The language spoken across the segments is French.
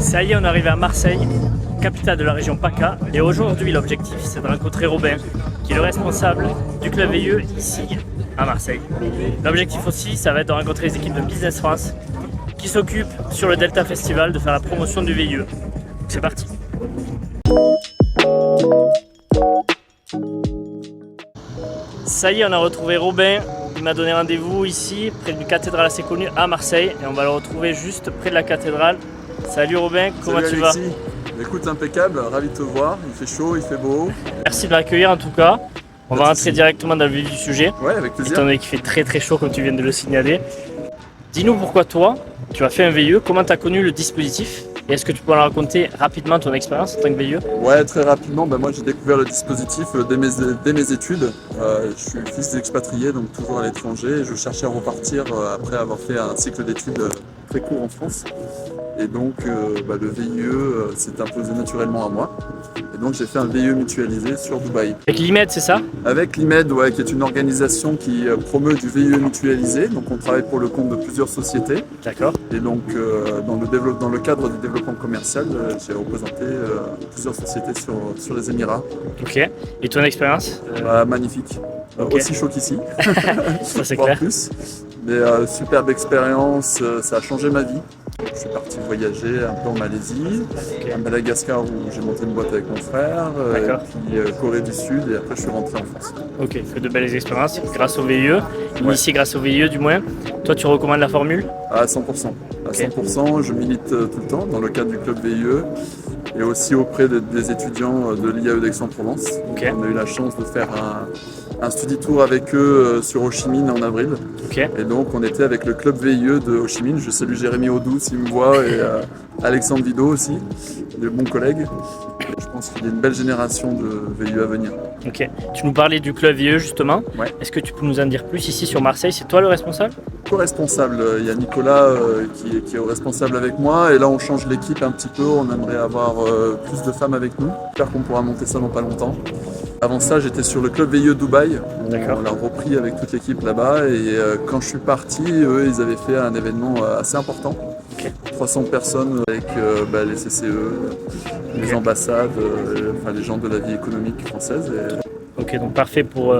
Ça y est, on est arrivé à Marseille, capitale de la région PACA. Et aujourd'hui, l'objectif, c'est de rencontrer Robin, qui est le responsable du club VIE ici à Marseille. L'objectif aussi, ça va être de rencontrer les équipes de Business France qui s'occupent sur le Delta Festival de faire la promotion du VIE. C'est parti. Ça y est, on a retrouvé Robin. Il m'a donné rendez-vous ici, près d'une cathédrale assez connue à Marseille. Et on va le retrouver juste près de la cathédrale. Salut Robin, comment tu vas? Écoute, impeccable, ravi de te voir. Il fait chaud, il fait beau. Merci de m'accueillir en tout cas. On va rentrer directement dans le vif du sujet. Ouais, avec plaisir. Étant donné qu'il fait très chaud comme tu viens de le signaler. Dis-nous pourquoi toi, tu as fait un VIE, comment tu as connu le dispositif? Et est-ce que tu peux nous raconter rapidement ton expérience en tant que VIE? Ouais, très rapidement. Moi, j'ai découvert le dispositif dès mes études. Je suis fils d'expatrié, donc toujours à l'étranger. Je cherchais à repartir après avoir fait un cycle d'études très court en France. Et donc, le VIE s'est imposé naturellement à moi. Et donc, j'ai fait un VIE mutualisé sur Dubaï. Avec l'IMED, c'est ça? Avec l'IMED, ouais, qui est une organisation qui promeut du VIE mutualisé. Donc, on travaille pour le compte de plusieurs sociétés. D'accord. Et donc, dans le cadre du développement commercial, j'ai représenté plusieurs sociétés sur les Émirats. Ok. Et ton expérience? Magnifique. Okay. Aussi chaud qu'ici. Ça, c'est clair. Plus. Mais superbe expérience, ça a changé ma vie. Je suis parti voyager un peu en Malaisie, à Madagascar où j'ai monté une boîte avec mon frère, puis Corée du Sud et après je suis rentré en France. Ok, que de belles expériences grâce au VIE, initié grâce au VIE du moins. Toi tu recommandes la formule? À 100%. À 100%, je milite tout le temps dans le cadre du club VIE et aussi auprès des étudiants de l'IAE d'Aix-en-Provence. On a eu la chance de faire un study tour avec eux sur Ho Chi Minh en avril. Et donc on était avec le club VIE de Ho Chi Minh. Je salue Jérémy Audou s'il me voit et Alexandre Vido aussi, des bons collègues. Et je pense qu'il y a une belle génération de VIE à venir. Ok, tu nous parlais du club VIE justement. Ouais. Est-ce que tu peux nous en dire plus ici sur Marseille? C'est toi le responsable? Co-responsable, il y a Nicolas qui est responsable avec moi et là on change l'équipe un petit peu, on aimerait avoir plus de femmes avec nous. J'espère qu'on pourra monter ça dans pas longtemps. Avant ça, j'étais sur le club VIE Dubaï. On l'a repris avec toute l'équipe là-bas et quand je suis parti, eux, ils avaient fait un événement assez important. 300 personnes avec les CCE, les ambassades, les gens de la vie économique française. Ok, donc parfait pour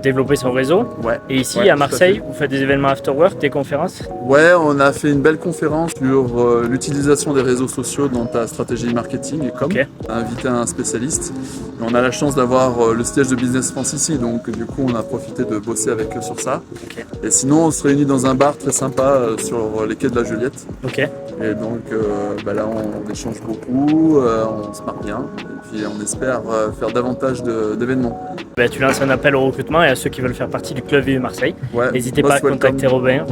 développer son réseau. Ouais. Et ici, à Marseille, vous faites des événements after work, des conférences? Ouais, on a fait une belle conférence sur l'utilisation des réseaux sociaux dans ta stratégie marketing et com. On a invité un spécialiste. Et on a la chance d'avoir le siège de Business France ici, donc du coup on a profité de bosser avec eux sur ça. Et sinon on se réunit dans un bar très sympa sur les quais de la Juliette. Et donc là on échange beaucoup, on se marre bien et puis on espère faire davantage d'événements. Tu lances un appel au recrutement et à ceux qui veulent faire partie du club VIE Marseille. N'hésitez pas à contacter Robin.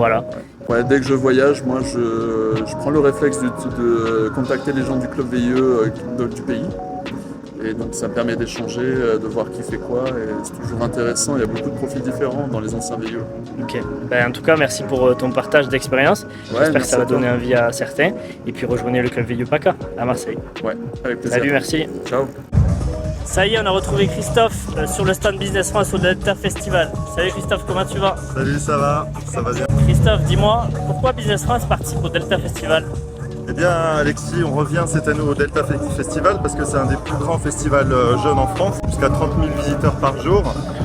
Dès que je voyage, moi je prends le réflexe de contacter les gens du club VIE du pays. Et donc ça me permet d'échanger, de voir qui fait quoi et c'est toujours intéressant, il y a beaucoup de profils différents dans les anciens VIE. Ok, en tout cas merci pour ton partage d'expérience, j'espère que ça va donner envie à certains et puis rejoignez le club VIE PACA à Marseille. Ouais, avec plaisir. Salut, merci. Ciao. Ça y est, on a retrouvé Christophe sur le stand Business France au Delta Festival. Salut Christophe, comment tu vas? Salut, ça va bien. Christophe, dis-moi, pourquoi Business France participe au Delta Festival? Eh bien Alexis, on revient cette année au Delta Festival parce que c'est un des plus grands festivals jeunes en France, jusqu'à 30 000 visiteurs par jour.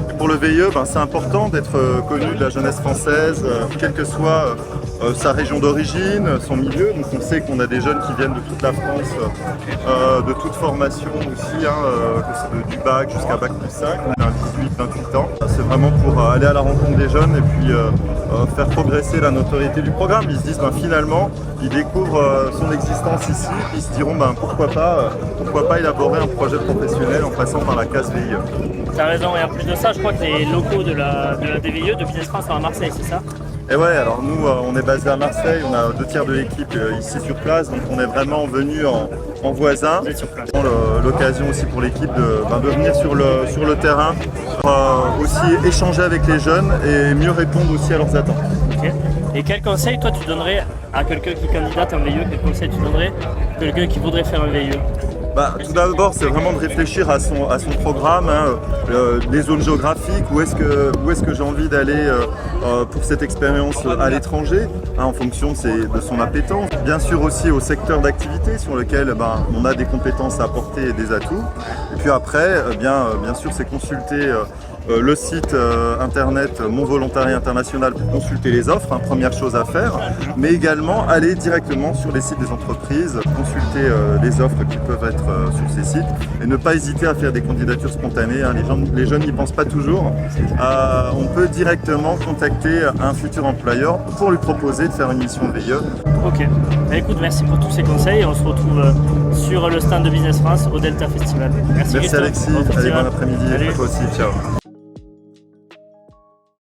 Et pour le VIE, c'est important d'être connu de la jeunesse française, quelle que soit sa région d'origine, son milieu. Donc on sait qu'on a des jeunes qui viennent de toute la France, de toute formation aussi, que c'est du bac jusqu'à bac plus 5, on a 18-28 ans. C'est vraiment pour aller à la rencontre des jeunes et puis faire progresser la notoriété du programme. Ils se disent finalement, ils découvrent son existence ici, ils se diront pourquoi pas élaborer un projet professionnel en passant par la case VIE. Tu as raison, et en plus de ça, je crois que les locaux de la DVIE, de Business France, sont à Marseille, c'est ça? Et ouais, alors nous on est basé à Marseille, on a 2/3 de l'équipe ici sur place, donc on est vraiment venu en voisin. Vous êtes sur place. L'occasion aussi pour l'équipe de venir sur le terrain, aussi échanger avec les jeunes et mieux répondre aussi à leurs attentes. Et quel conseil toi tu donnerais à quelqu'un qui candidate en VIE? Quel conseil tu donnerais à quelqu'un qui voudrait faire un VIE? Tout d'abord, c'est vraiment de réfléchir à son programme, les zones géographiques, où est-ce que j'ai envie d'aller pour cette expérience à l'étranger, en fonction de son appétence. Bien sûr aussi au secteur d'activité sur lequel on a des compétences à apporter et des atouts. Et puis après, bien sûr, c'est consulter le site internet Mon Volontariat International pour consulter les offres, première chose à faire, mais également aller directement sur les sites des entreprises, consulter les offres qui peuvent être sur ces sites et ne pas hésiter à faire des candidatures spontanées. Les jeunes n'y pensent pas toujours. On peut directement contacter un futur employeur pour lui proposer de faire une mission de VIE. Ok, écoute, merci pour tous ces conseils. On se retrouve sur le stand de Business France au Delta Festival. Merci Alexis, allez, bon après-midi, à toi aussi, ciao.